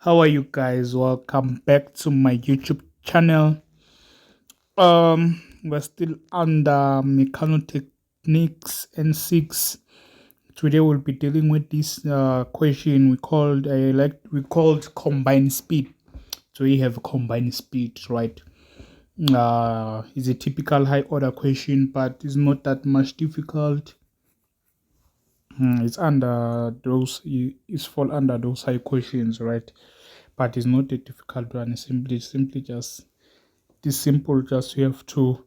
How are you guys? Welcome back to my YouTube channel. We're still under Mechanotechnics N6. Today we'll be dealing with this question we called combined speed. So we have combined speed, right? It's a typical high order question, but it's not that much difficult. It's under those. It's fall under those high questions, right? But it's not a difficult one. It's simply just this simple. Just you have to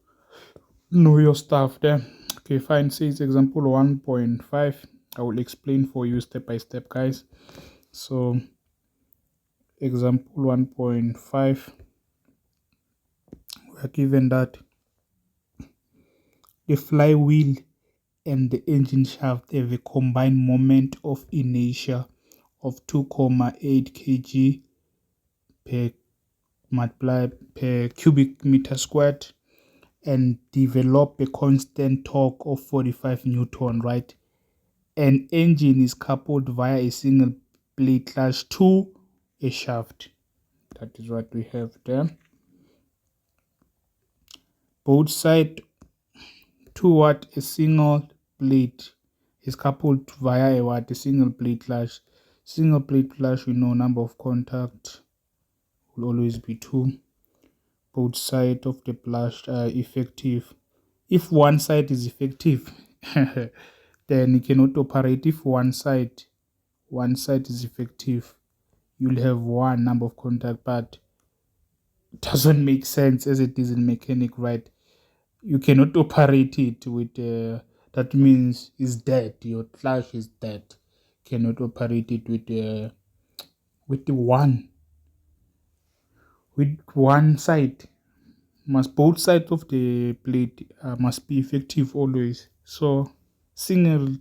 know your stuff there. Okay, fine. Says example 1.5. I will explain for you step by step, guys. So example 1.5, we are given that the flywheel and the engine shaft have a combined moment of inertia of 2.8 kg per per cubic meter squared and develop a constant torque of 45 newton, right? An engine is coupled via a single blade clutch to a shaft. That is what we have there. Both sides to what a single blade is coupled via a single blade clutch. Single blade clutch, number of contact will always be 2. Both sides of the blast are effective. If one side is effective, then it cannot operate. If one side is effective, you'll have one number of contact, but it doesn't make sense as it is in mechanic, right? You cannot operate it with that means it's dead. Your clutch is dead. Cannot operate it with the one side. Must both sides of the blade must be effective always. So single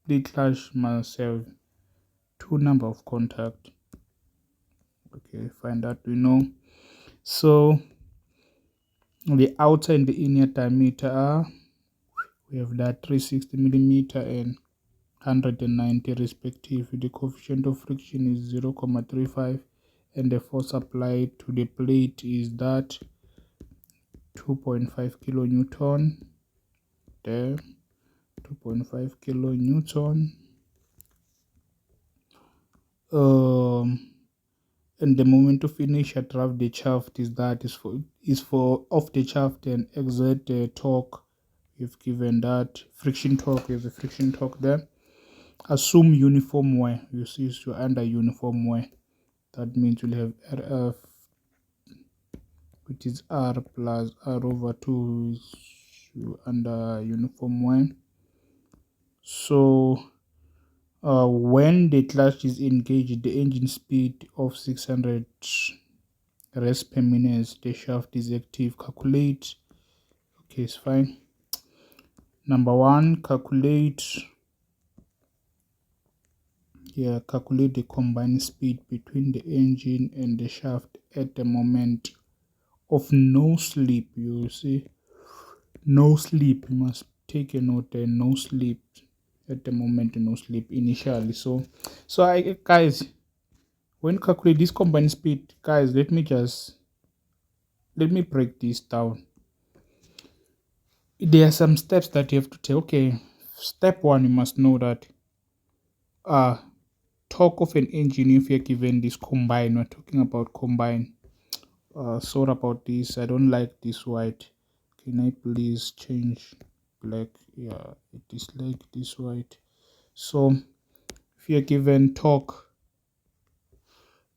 blade clutch must have 2 number of contact. Okay, find that we know. So the outer and the inner diameter are, we have that 360 millimeter and 190 respective. The coefficient of friction is 0.35 and the force applied to the plate is that 2.5 kilonewton there, 2.5 kilonewton. And the moment of inertia drive the shaft is for off the shaft and exert the torque. We've given that friction torque. We have a friction torque there. Assume uniform wear. You see, so under uniform wear, that means you'll have RF, which is R plus R over 2 is under uniform wear. So when the clutch is engaged, the engine speed of 600 rests per minute, the shaft is active. Calculate. Okay, it's fine. Number 1, calculate the combined speed between the engine and the shaft at the moment of no slip. You see, no slip. You must take a note there. No slip at the moment. No slip initially. So guys, when calculate this combined speed, guys, let me break this down. There are some steps that you have to take. Okay, step 1, you must know that torque of an engine, if you're given this combine, we're talking about combine. Sorry about this, I don't like this white. Can I please change black? Yeah, it is like this white. So if you're given torque,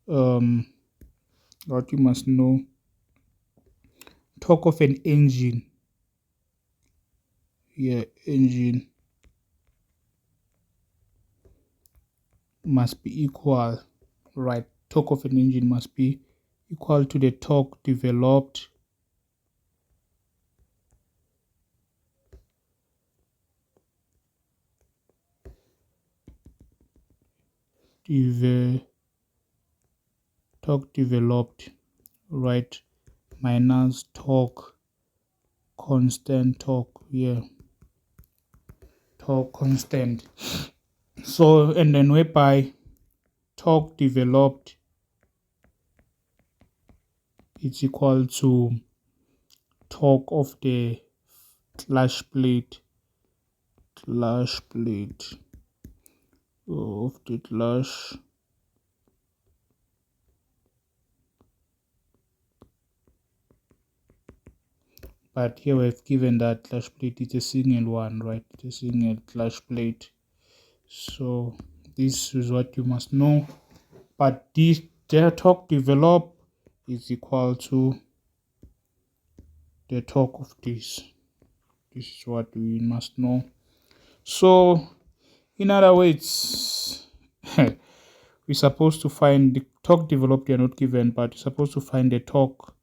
what you must know, torque of an engine, engine must be equal, right? Torque of an engine must be equal to the torque developed right, minus torque constant, torque constant. So and then whereby torque developed it's equal to torque of the clash plate of the clash but here we've given that clash plate is a single one, right? It's a single clash plate, so this is what you must know. But this the torque develop is equal to the torque of this. This is what we must know. So in other words, we're supposed to find the torque developed. They are not given, but we're supposed to find the torque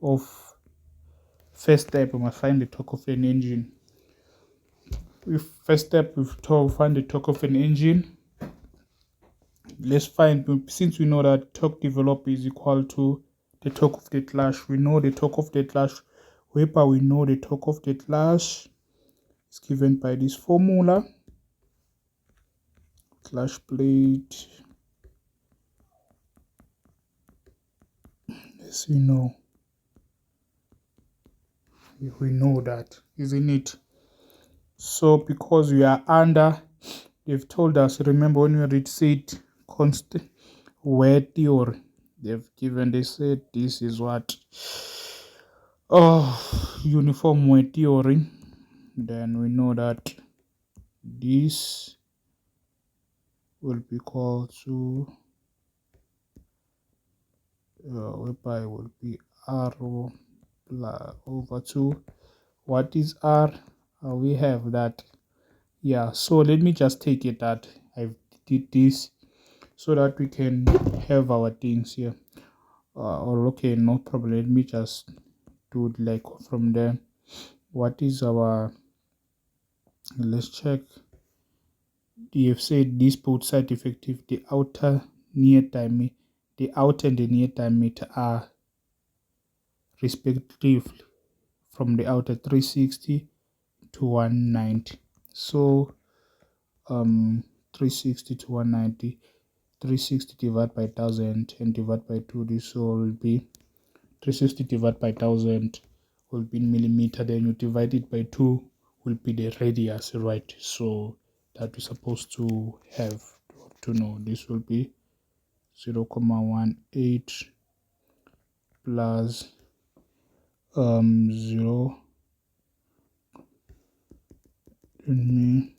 of first step. We must find the torque of an engine. With first step, we find the torque of an engine. Let's find, since we know that torque developed is equal to the torque of the clash. We know the torque of the clash. Whereby we know the torque of the clash is given by this formula. Clash plate. Yes, we know that, isn't it? So because we are under, they've told us, remember when we read said constant wear theory, they said this is what uniform wear theory. Then we know that this will be equal to whereby will be r over 2. What is r? We have that. Yeah, so let me just take it that I did this so that we can have our things here. Or okay, no problem. Let me just do it like from there. What is our? Let's check. You have said this both side effective. The outer and the near diameter are respectively from the outer 360 to 190. So 360 to 190. 360 divided by 1000 and divided by 2. This will be 360 divided by 1000 will be in millimeter. Then you divide it by 2 will be the radius, right? So that we're supposed to have to know. This will be 0.18 plus 0 me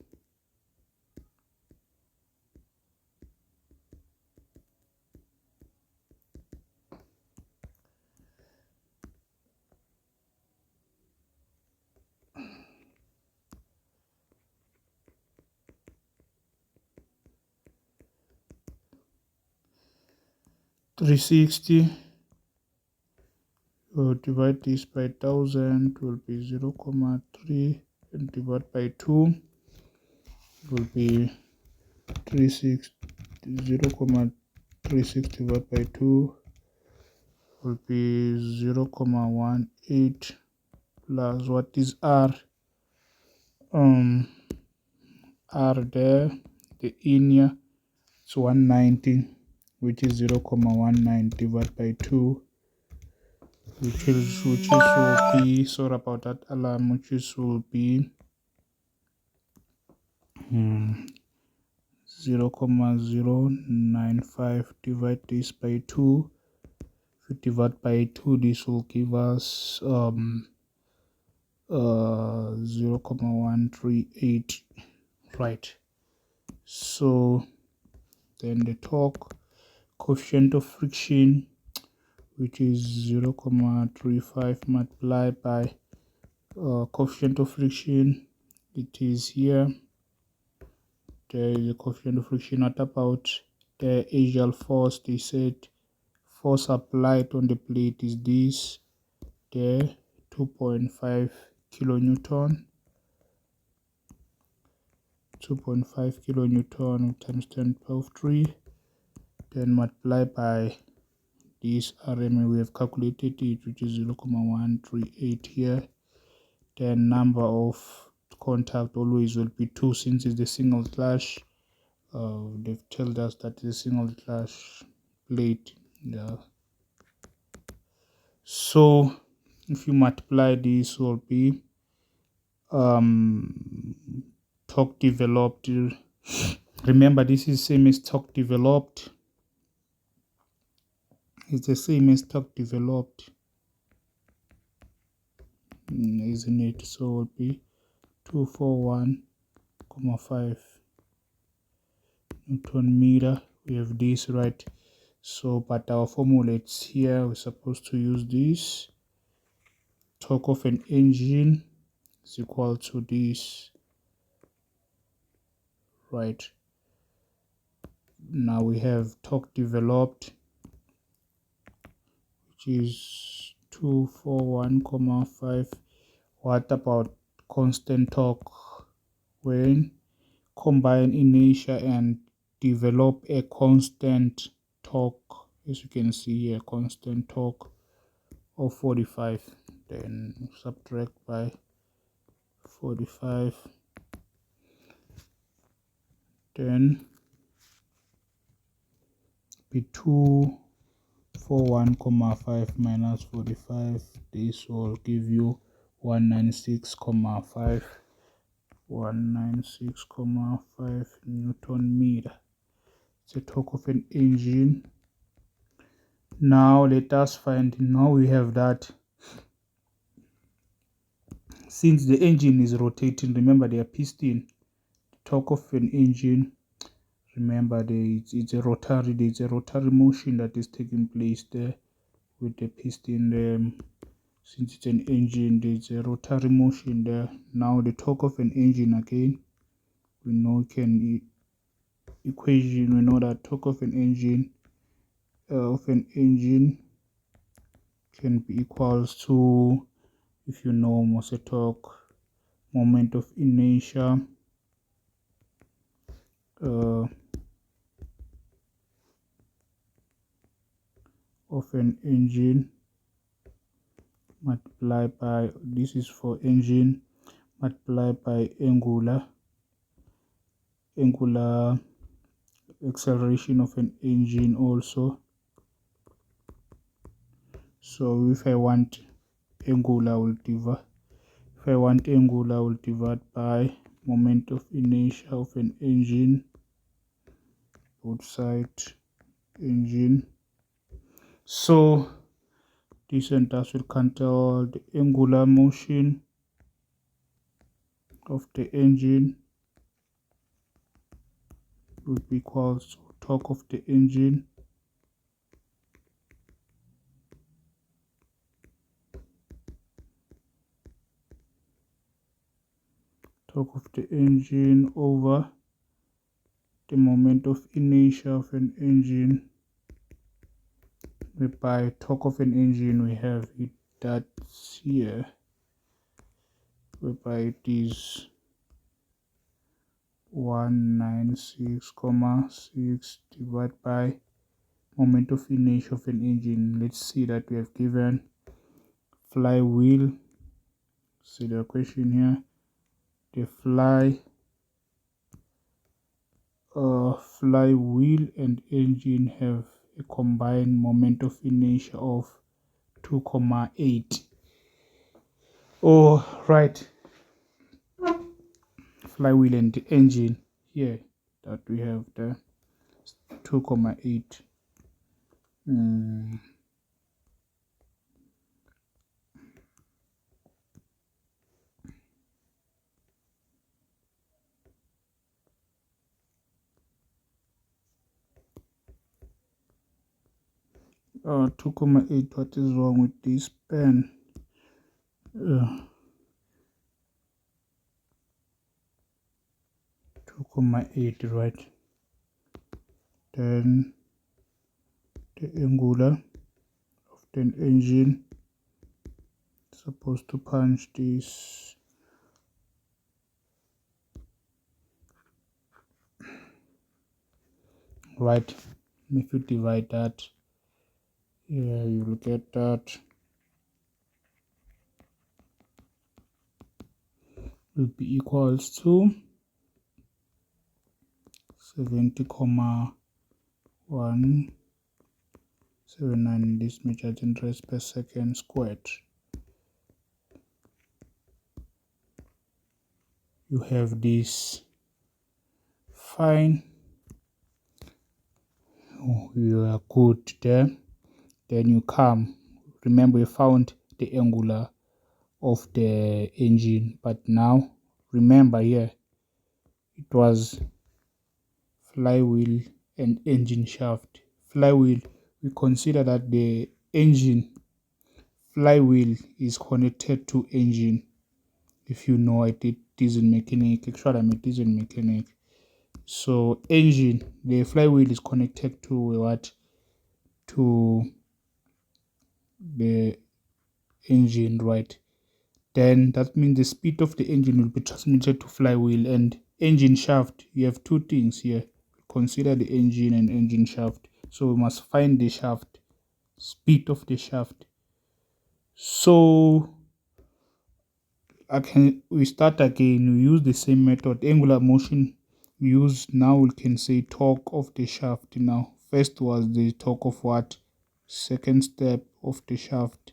360 divide this by 1000 will be 0.3 and divide by 2 will be 36 0.36 divided by 2 will be 0.18 plus what is r r there, the inner it's 190, which is 0.19 divided by 2, which will be, sorry about that alarm, which will be 0.095. Divide this by 2. If you divide by 2, this will give us 0.138, right? So then the torque coefficient of friction, which is 0.35 multiplied by coefficient of friction, it is here. There is a coefficient of friction. What about the axial force? They said force applied on the plate is this, there 2.5 kilonewton. 2.5 kilonewton times 10 power of 3, then multiply by this RMA we have calculated it, which is 0.138 here. Then number of contact always will be 2 since it's the single clash. They've told us that it's a single clash plate. Yeah. So if you multiply, this will be torque developed. Remember, this is same as torque developed. It's the same as torque developed, isn't it? So it will be 241,5 Newton meter. We have this, right? So but our formula, it's here. We're supposed to use this. Torque of an engine is equal to this, right? Now we have torque developed, which is 241,5. What about constant torque? When combine inertia and develop a constant torque, as you can see here, constant torque of 45, then subtract by 45, then be 241,5 minus 45. This will give you 196,5 Newton meter. It's the torque of an engine. Now let us find, now we have that since the engine is rotating, remember they are piston, torque of an engine, remember it's a rotary, there's a rotary motion that is taking place there with the piston. Since it's an engine, there's a rotary motion there. Now the torque of an engine, again, we know equation, we know that torque of an engine can be equals to, if you know Moser torque, moment of inertia of an engine multiplied by, this is for engine, multiplied by angular acceleration of an engine also. So if I want angular, I will divide by moment of inertia of an engine, both side engine. So this and that will cancel. The angular motion of the engine will be equal to torque of the engine over the moment of inertia of an engine, whereby torque of an engine, we have it that's here, whereby it is 196,6 divided by moment of inertia of an engine. Let's see that we have given flywheel. See the question here, the flywheel and engine have a combined moment of inertia of 2,8. Oh, right, flywheel and the engine here that we have there 2,8. 2,8. What is wrong with this pen? 2,8, right? Then the angular of the engine, supposed to punch this, right? If you divide that, yeah, you will get that will be equals to 70,1 79 this measured in radians per second squared. You have this. Fine. Oh, you are good there. Then you come. Remember, we found the angular of the engine, but now remember here it was flywheel and engine shaft. Flywheel, we consider that the engine flywheel is connected to engine. If you know, I did diesel mechanic. Actually, I'm a diesel mechanic. So engine, the flywheel is connected to what? To the engine, right? Then that means the speed of the engine will be transmitted to flywheel and engine shaft. You have two things here. Consider the engine and engine shaft. So we must find the shaft, speed of the shaft. So we start again. We use the same method, angular motion. We use, now we can say torque of the shaft. Now first was the torque of what? Second step of the shaft.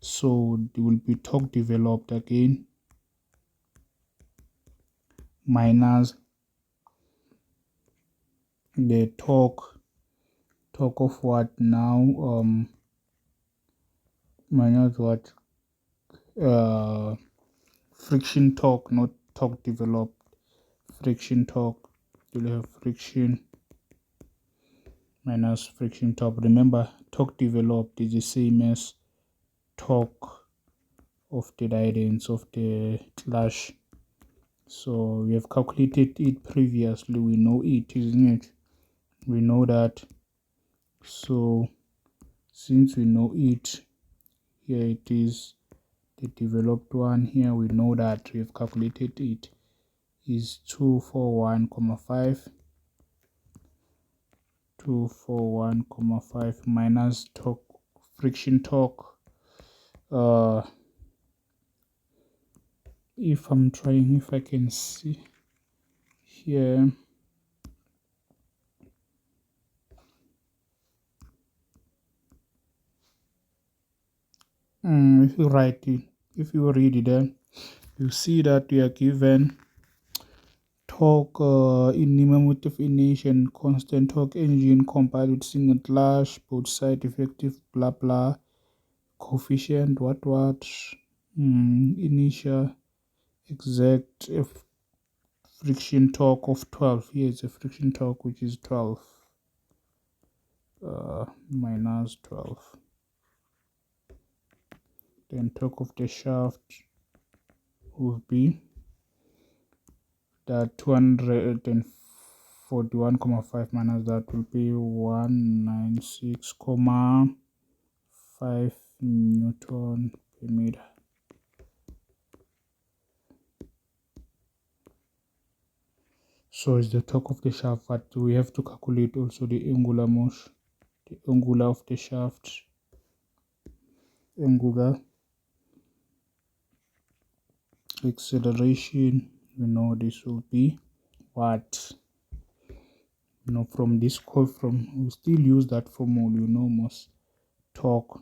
So there will be torque developed again minus the torque of what now, minus what, friction torque, not torque developed, friction torque. You'll have friction minus friction torque. Remember, torque developed is the same as torque of the guidance of the clash. So we have calculated it previously. We know it, isn't it? We know that. So since we know it, here it is, the developed one. Here we know that we have calculated it is 241,5 minus torque, friction torque. If I can see here, if you write it, if you read it there, you see that we are given torque in minimum of ignition, constant torque engine compared with single clash, both side effective, blah blah, coefficient what, initial exact friction torque of 12. Here is a friction torque which is 12 minus 12. Then torque of the shaft will be that 241,5 minus that will be 196,5 Newton per meter. So it's the torque of the shaft, but we have to calculate also the angular motion, the angular of the shaft, angular acceleration. You know this will be what, you know, from this code, from we still use that formula, you know, most torque,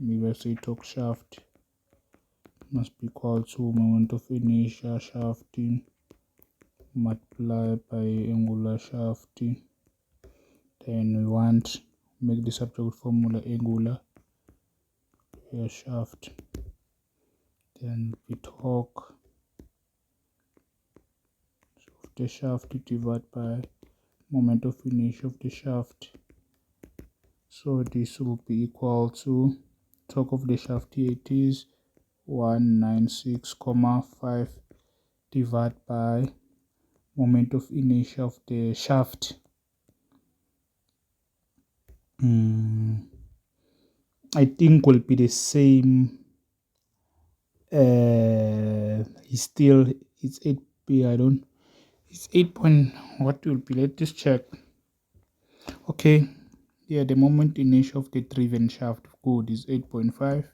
we will say torque shaft must be equal to moment of inertia shafting multiplied by angular shafting. Then we want make the subject formula angular shaft, then we torque of the shaft divided by moment of inertia of the shaft. So this will be equal to torque of the shaft. Here it is 196,5 divided by moment of inertia of the shaft. I think will be the same. It's 8p. I don't. It's 8 point. What will be? Let's just check. Okay. Yeah, the moment inertia of the driven shaft good is 8.5.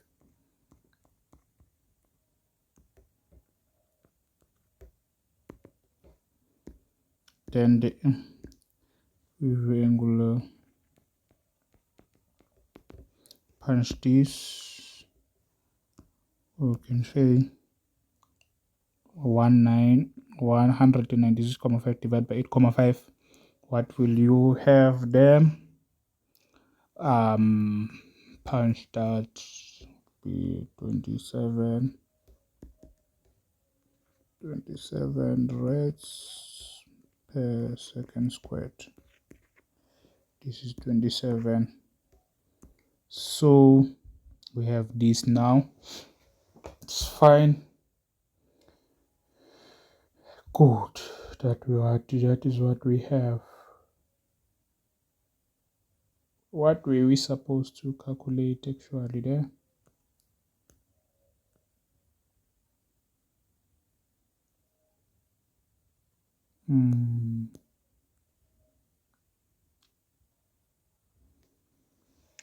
Then the angular punch this, we can say 196.5 divided by 8.5. What will you have there? Punch that be 27 reds per second squared. This is 27. So we have this now. It's fine. Good. That is what we have. What were we supposed to calculate actually there?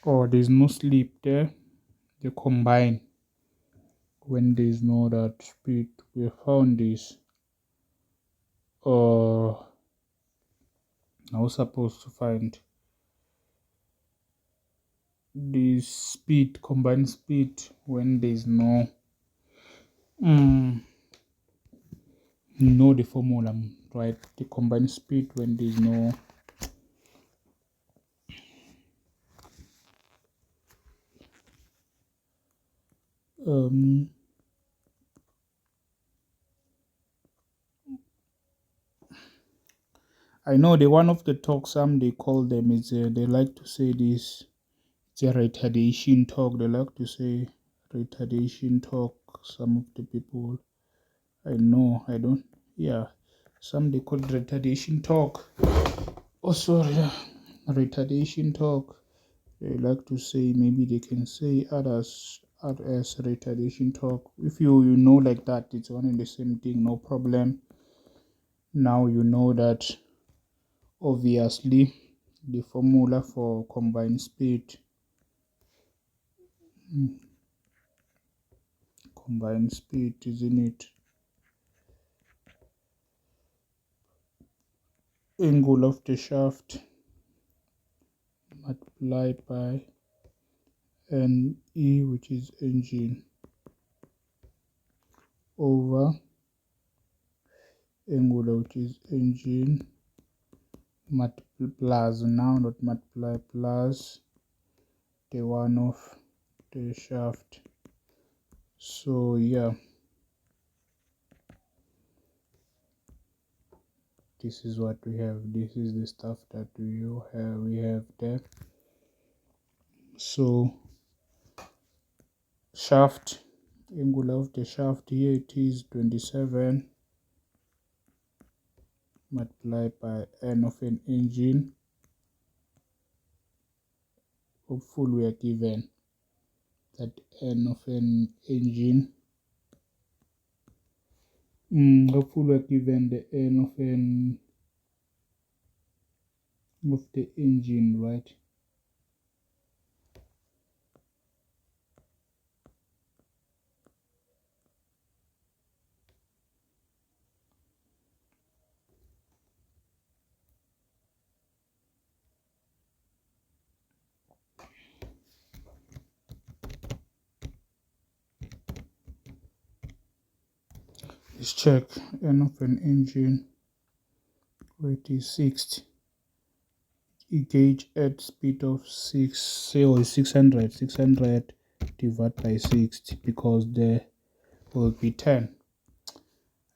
Oh, there's no sleep there. They combine when there's no that speed. We found this. I was supposed to find this speed, combined speed, when there's no know the formula, right? The combined speed when there's no I know the one of the talk, some they call them is they like to say this, it's a retardation talk. They like to say retardation talk. Some of the people I know, I don't, yeah, some they call retardation talk. Also, yeah, retardation talk. They like to say, maybe they can say others as retardation talk. If you know like that, it's one and the same thing, no problem. Now you know that obviously the formula for combined speed, isn't it? Angle of the shaft multiplied by NE, which is engine, over angular, which is engine, plus now, not multiply, plus the one of the shaft. So yeah, this is what we have. This is the stuff that we have there. So shaft, angle of the shaft, here it is 27 multiplied by N of an engine. Hopefully we are given that N of an engine. Hopefully we are given the N of the engine, right? Let's check N of an engine, where it is 60. Gauge at speed of 600 divided by 60, because there will be 10.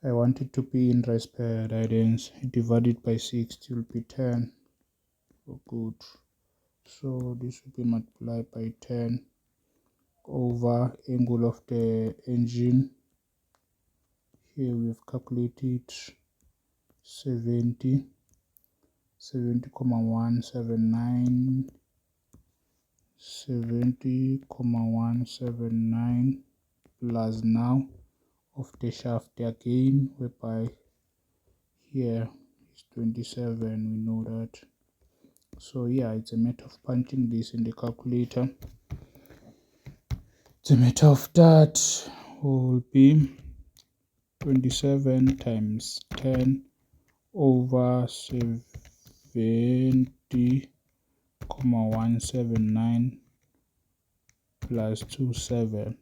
I want it to be in rest per guidance. Divided by 60 will be 10. Oh, good. So this will be multiplied by 10 over angle of the engine. Here we've calculated 70,179 plus now of the shaft again, whereby here is 27, we know that. So yeah, it's a matter of punching this in the calculator. The matter of that will be 27 times 10 over 70,179 plus 27,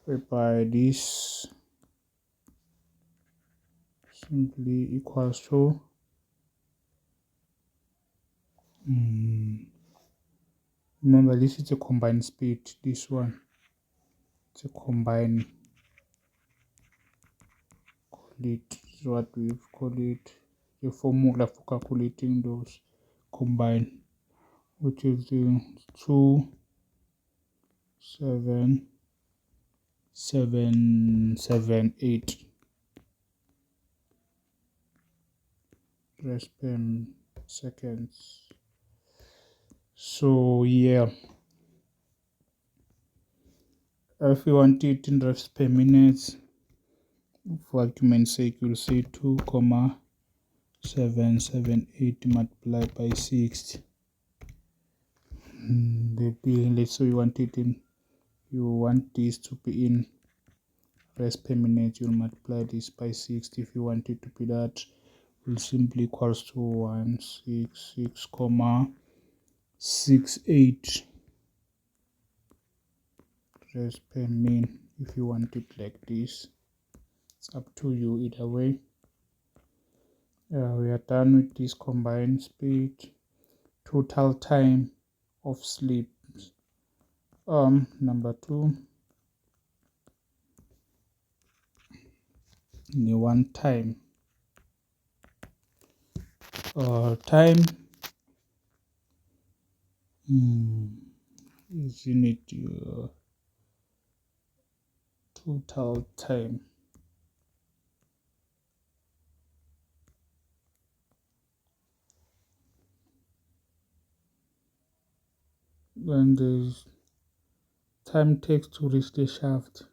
whereby this simply equals to remember this is a combined speed, this one it's a combined, call it what we call it, the formula for calculating those combined, which is the 27778 rest per seconds. So yeah, if you want it in reps per minute, for argument's sake, you'll say 2,778 multiplied by 60. Let's say you want this to be in reps per minute, you'll multiply this by 60. If you want it to be that, will simply equals to 166,68 reps per min. If you want it like this, it's up to you either way. We are done with this combined speed. Total time of sleep, number 2, the one time time is unit total time. When the time takes to reach the shaft.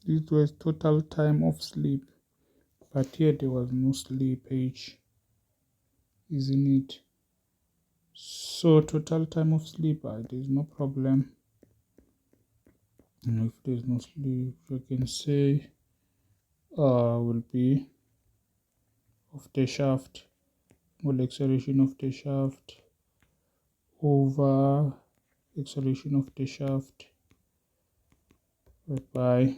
It was total time of sleep, but here there was no sleepage, isn't it? So total time of sleep, there's no problem. If there's no sleep, you can say will be of the shaft, well, acceleration of the shaft over acceleration of the shaft, whereby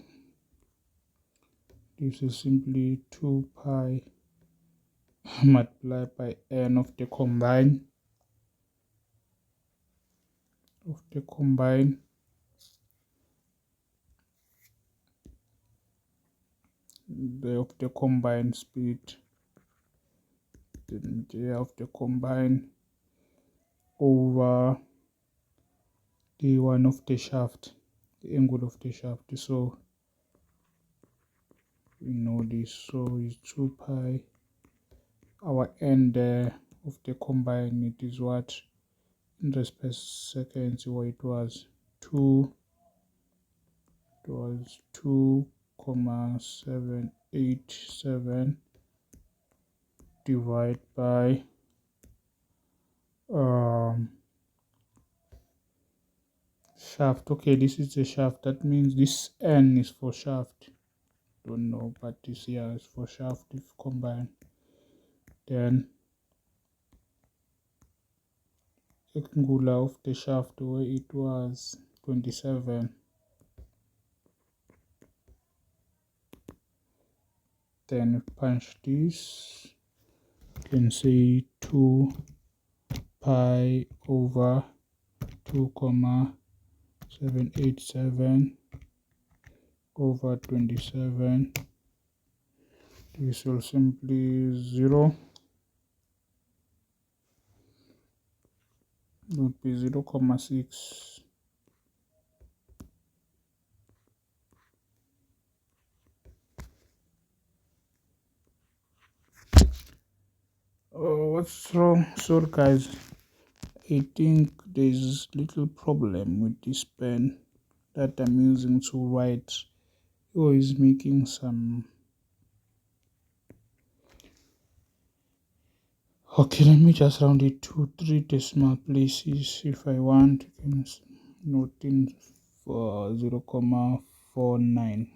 this is simply 2 pi multiplied by n of the combine speed, of the combine over the one of the shaft, the angle of the shaft. So we know this, so it's 2 pi, our end of the combine, it is what in respect per seconds, where it was 2,787 divided by shaft. Okay, this is the shaft, that means this n is for shaft, don't know, but this here is for shaft if combined. Then angular of the shaft, where it was 27, then punch this, you can say 2 pi over 2,787 over 27. This will simply 0, would be 0,6. What's wrong? Sorry guys, I think there's little problem with this pen that I'm using to write. Is making some. Okay, let me just round it to 3 decimal places. If I want, you can note in for 0,49.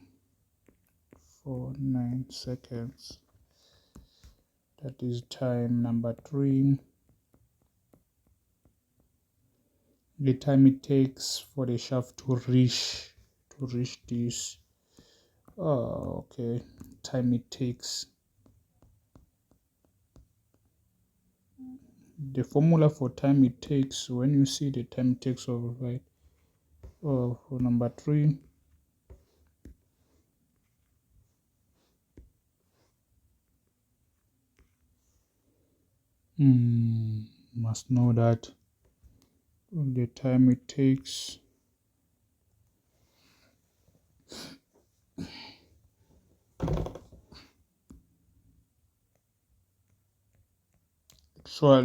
9 seconds. That is time number 3. The time it takes for the shaft to reach this. Okay, time it takes. The formula for time it takes, when you see the time it takes over, right? For number 3, must know that the time it takes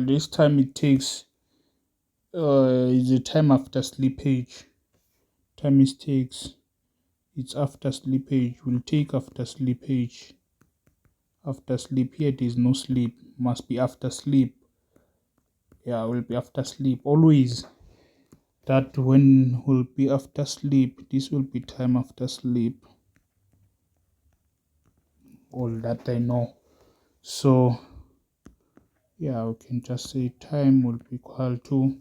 this time it takes is the time after slippage. Time it takes, it's after slippage. Will take after slippage. After sleep, here there is no sleep, must be after sleep. Yeah, will be after sleep always. That when will be after sleep, this will be time after sleep. All that I know. So yeah, we can just say time will be equal to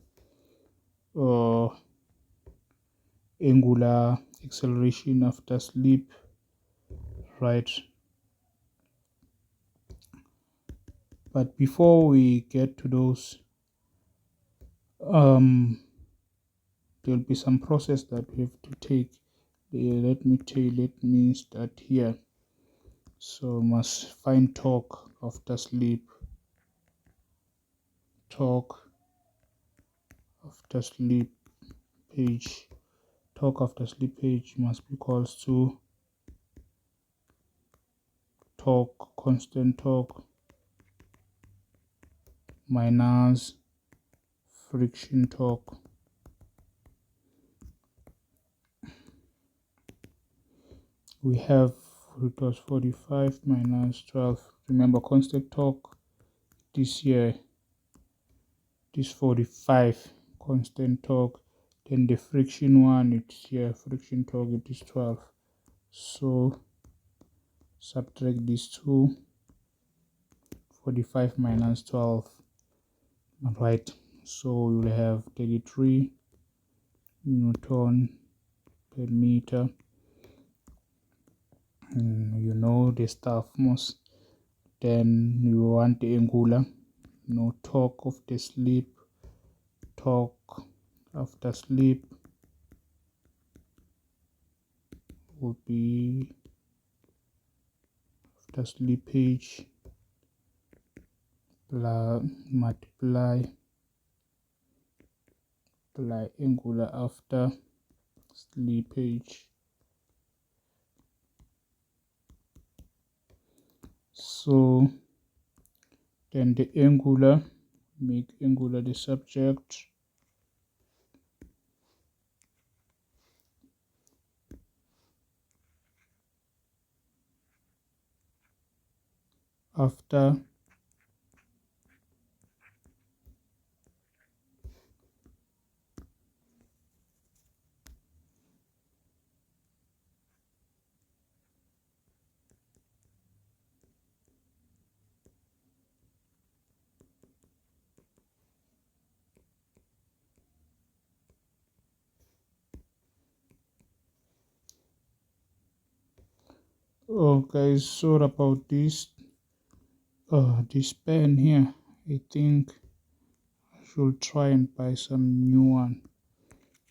angular acceleration after sleep, right? But before we get to those, there'll be some process that we have to take. Let me start here. So must find torque after sleep. Torque after sleep page. Torque after sleep page must be equals to torque, constant torque, minus friction torque. We have, it was 45 minus 12. Remember, constant torque this year, this 45 constant torque. Then the friction one, it's here, friction torque, it is 12. So subtract these two, 45 minus 12. Right, so you will have 33 Newton per meter. You know the stuff most. Then you want the angular, torque of the sleep, torque after sleep would be after slippage multiply angular after slippage. So then the angular, make angular the subject, after guys, sorry about this this pen here. I think I should try and buy some new one.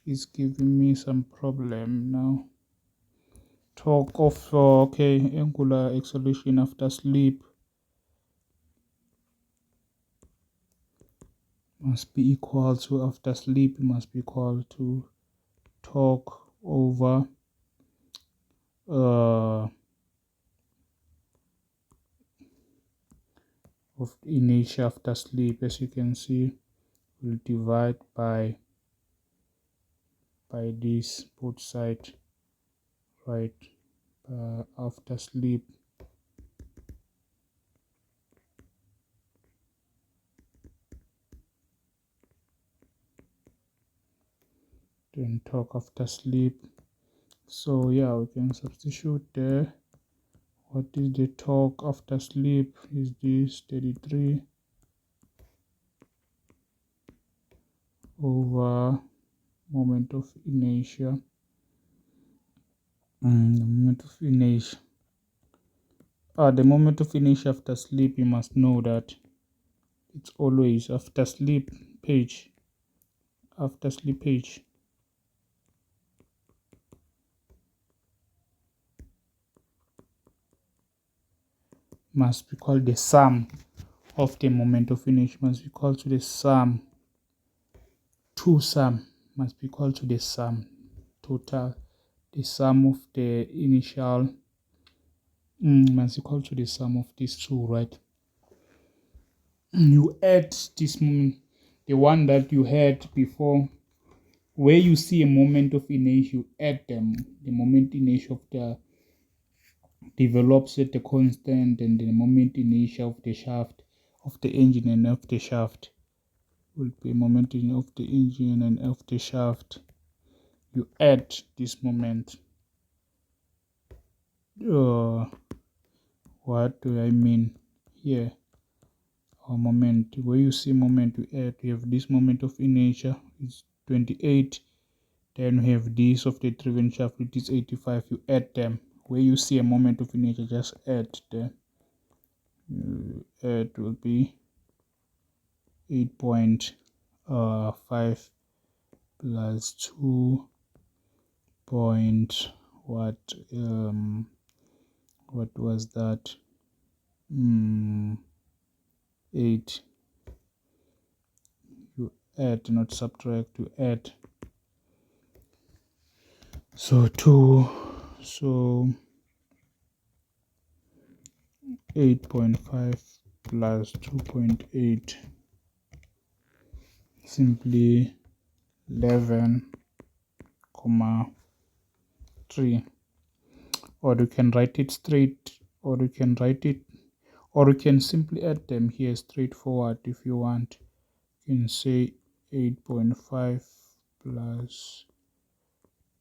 It's giving me some problem now. Talk of okay, angular acceleration after sleep must be equal to, after sleep must be equal to torque over of inertia after sleep. As you can see, we'll divide by this both side, right? After sleep, then torque after sleep. So yeah, we can substitute there. What is the torque after sleep? Is this 33 over moment of inertia? The moment of inertia. The moment of inertia after sleep, you must know that it's always after sleep page. After sleep page. Must be called the sum of the moment of inertia. Must be called to the sum. Sum must be equal to the sum total. The sum of the initial must equal to the sum of these two, right? You add this moment, the one that you had before, where you see a moment of inertia, you add them. The moment inertia of the develops at the constant, and the moment inertia of the shaft, of the engine and of the shaft will be moment of the engine and of the shaft. You add this moment. What do I mean here? Or moment, where you see moment, you add, you have this moment of inertia, it's 28, then we have this of the driven shaft, which is 85, you add them. Where you see a moment of inertia, just add them. Add will be 8.5 plus 2 point what was that? 8. You add, not subtract, you add. So 8.5 plus 2.8, simply 11,3. Or you can write it straight, or you can simply add them here straightforward if you want. You can say 8.5 plus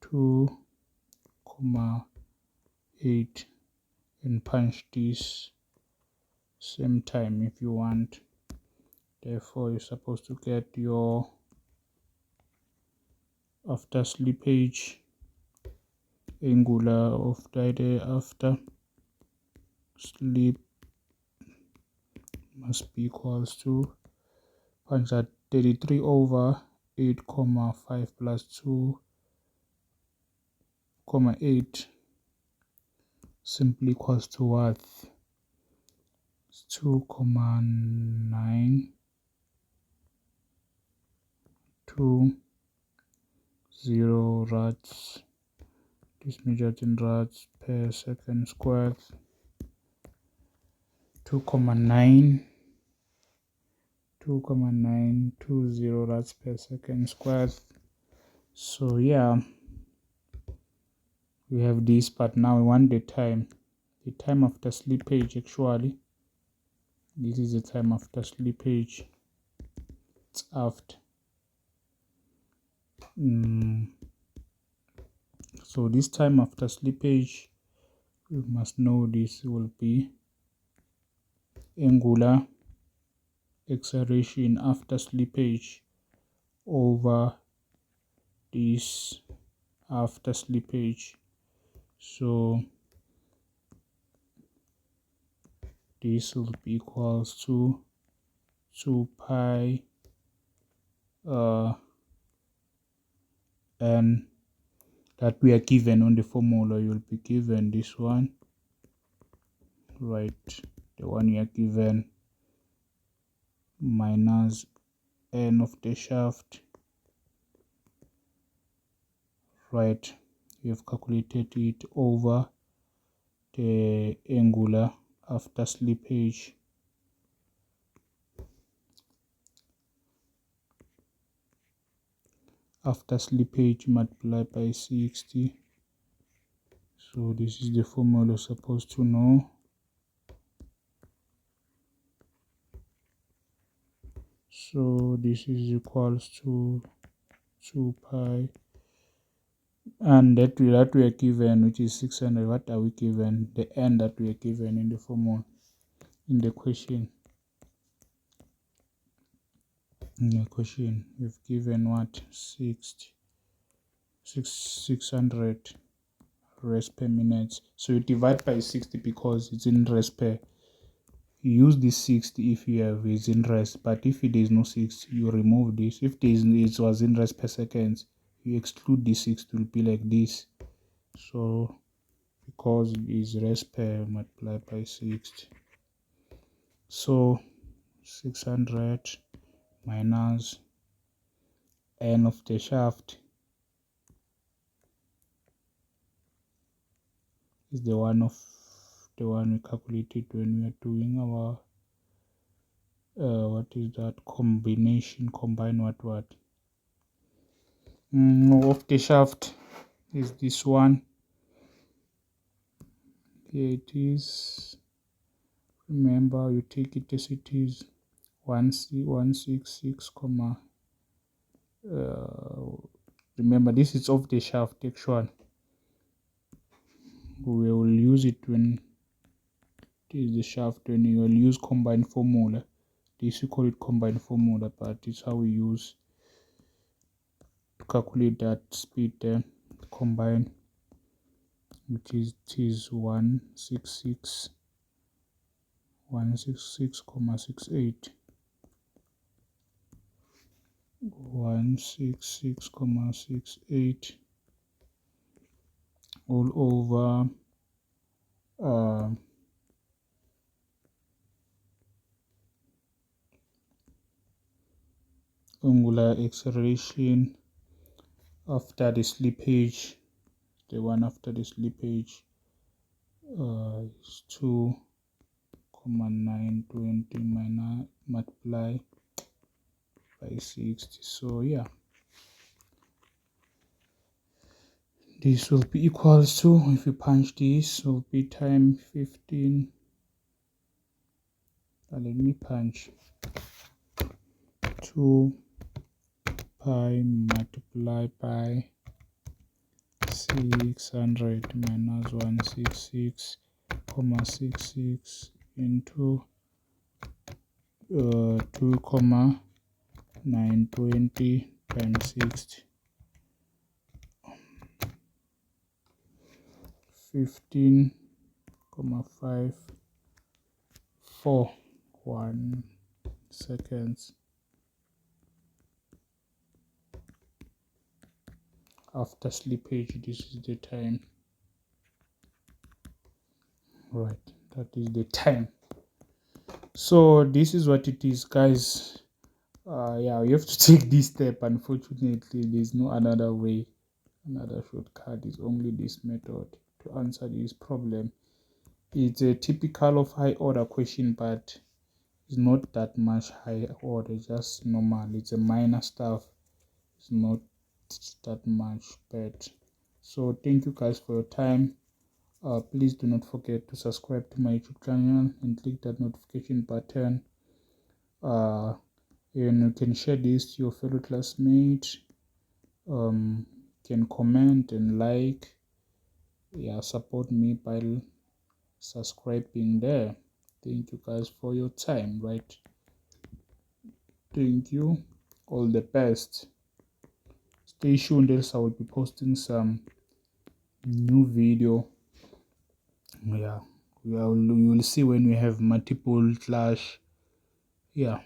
2,8 and punch this same time if you want. Therefore, you're supposed to get your after slippage angular of the after sleep must be equals to punch at 33 over 8,5 plus 2,8 simply equals to what? 2,920 rads. This measured in rads per second squared. 2,920 rads per second squared. So yeah, we have this, but now we want the time after slippage. Actually, this is the time after slippage. It's after. So this time after slippage, we must know this will be angular acceleration after slippage over this after slippage. So this will be equals to 2 pi n that we are given on the formula. You will be given this one, right? The one you are given minus n of the shaft, right? You have calculated it over the angular after slippage. After slippage multiplied by 60. So this is the formula you're supposed to know. So this is equals to 2 pi and that we are given, which is 600. What are we given? The n that we are given in the formula, in the question. In the question, we've given what? 600 res per minute. So you divide by 60 because it's in res per. You use this 60 if you have is in res, but if it is no 60, you remove this. If it was in res per seconds, you exclude this 60, it will be like this. So because it is res per multiplied by 60, so 600 minus n of the shaft is the one we calculated when we are doing our what is that combine what of the shaft is this one. Here it is. Remember, you take it as it is, 166 comma remember this is off the shaft actual. We will use it when it is the shaft, when you will use combined formula. This we call it combined formula, but it's how we use to calculate that speed there. Combine, which is 166 comma 68, 166 comma 68 all over angular acceleration after the slippage. The one after the slippage is 2,920 minus multiply by 60. So yeah, this will be equals to, if you punch this, will be time 15. Let me punch 2 pi multiply by 600 minus 166,66 into 2,920 times 60. 15,541 seconds after slippage. This is the time, right? That is the time. So this is what it is, guys. Yeah, you have to take this step. Unfortunately, there's no another way, another shortcut. Is only this method to answer this problem. It's a typical of high order question, but it's not that much high order, just normal. It's a minor stuff. It's not that much bad. So thank you guys for your time. Please do not forget to subscribe to my YouTube channel and click that notification button. And you can share this to your fellow classmates. Can comment and like. Yeah, support me by subscribing there. Thank you guys for your time, right? Thank you. All the best. Stay tuned, else I will be posting some new video. Yeah, you will see when we have multiple clash. Yeah.